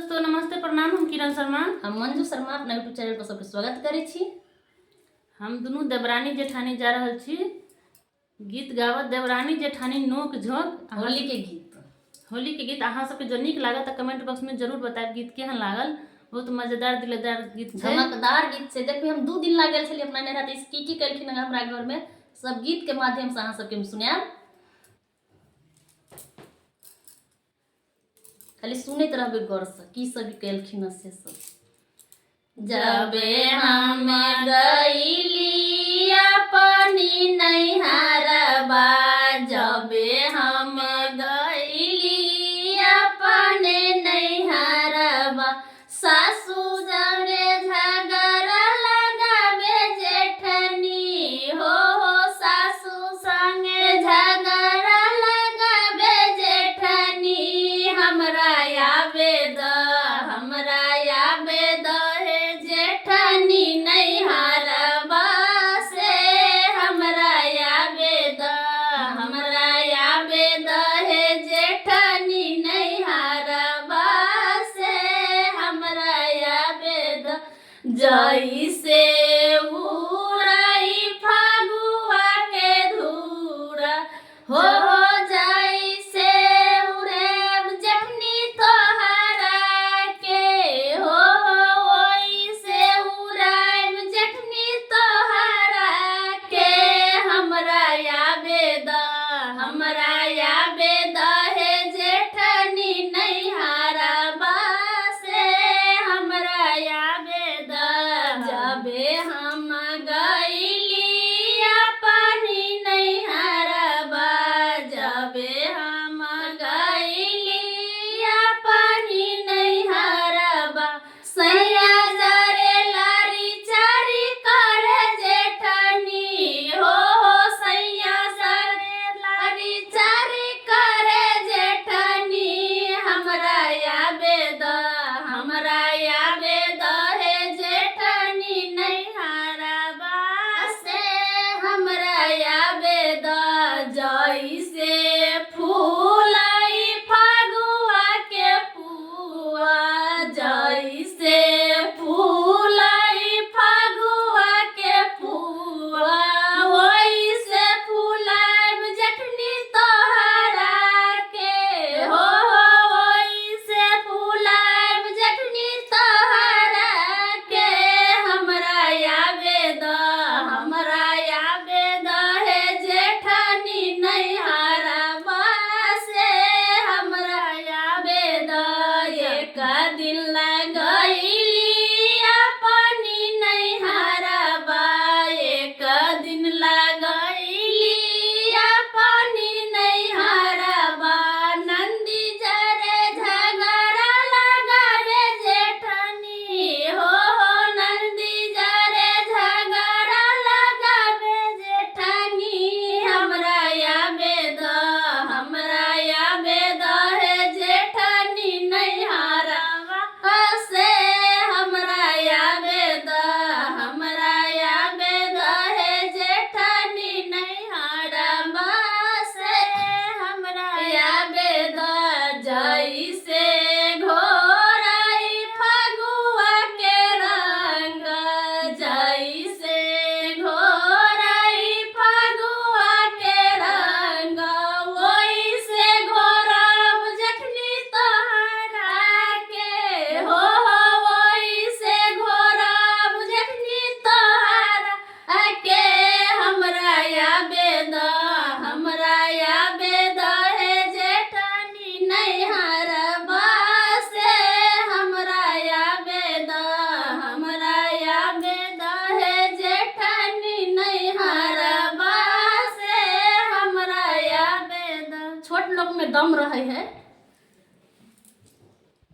दोस्तों नमस्ते प्रणाम। हम किरण शर्मा हम मंजू शर्मा अपना यूट्यूब चैनल पर सबके स्वागत करै छी। हम दुनू देवरानी जेठानी जा रहल छी गीत गावत। देवरानी जेठानी नोक झोंक होली के गीत अहाँ सबके जो नीक लागत त कमेंट बॉक्स में जरूर बताएब गीत केहन लागल। बहुत मजेदार दिलदार गीत छै, धमकदार गीत छै। देखिए हम 2 दिन लागल छली अपना नेरा त की कलखिन हमरा घर में सब गीत के माध्यम से अहाँ सबके सुनाएब। खाली सुनैत रहबै गौर से की सब कलखिन से सब। जबे हम गईली अपनी नैहरबा, जबे हम गईली अपने नैहरबा, सासू जरे झगड़ा लगावे जेठनी हो, सासू संगे झगड़ा लगावे जेठनी। हमरा आवे द हे जेठनी नैहरबा से, हमरा आवे द हे जेठनी नैहरबा से, हमरा आवे द। जैसे उड़ाई फागुआ के धूरा हो, जैसे उड़ेब जेठनी तोहरा के हो, वैसे उड़ाइब जेठनी तोहरा के। हमरा आवे द हे जेठनी नैहरबा से, हमरा आवे द। जबे हम गईली अपनी नैहरबा, जबे हम गईली अपनी नैहरबा, सैया जरे लारी चारी करे जेठनी हो, सैया जरे लारी चारी करे जेठनी। हमरा आवे द हे जेठनी नैहरबा से, हमरा आवे द। जैसे फूलाई फागुआ के पुआ, जैसे फूलाई फागुआ के पुआ, वैसे फूलाइब जेठनी तोहरा के हो, वैसे फूलाइब जेठनी तोहरा के। हमरा आवे द हे जेठनी नैहरबा से, हमरा आवे द। एक दिन लगैली अपनी नैहरबा, एक दिन लगैली अपनी नैहरबा, नंदी जरे झगड़ा लगावे जेठनी हो, नंदी जरे झगड़ा लगावे जेठनी। हमरा आवे द हे जेठनी नैहरबा से, हमरा आवे द हे जेठनी नैहरबा से, हमरा आवे द। जैसे घोराई फागुआ के रंग, जैसे घोराई फागुआ के रंग, वैसे घोराब जेठनी तोहरा के हो, वैसे घोराब जेठनी तोहरा के। हमरा आवे द हे जेठनी नैहरबा से, हमरा आवे द हे जेठनी नैहरबा से, हमरा आवे द। छोट लोग में दम रहे है।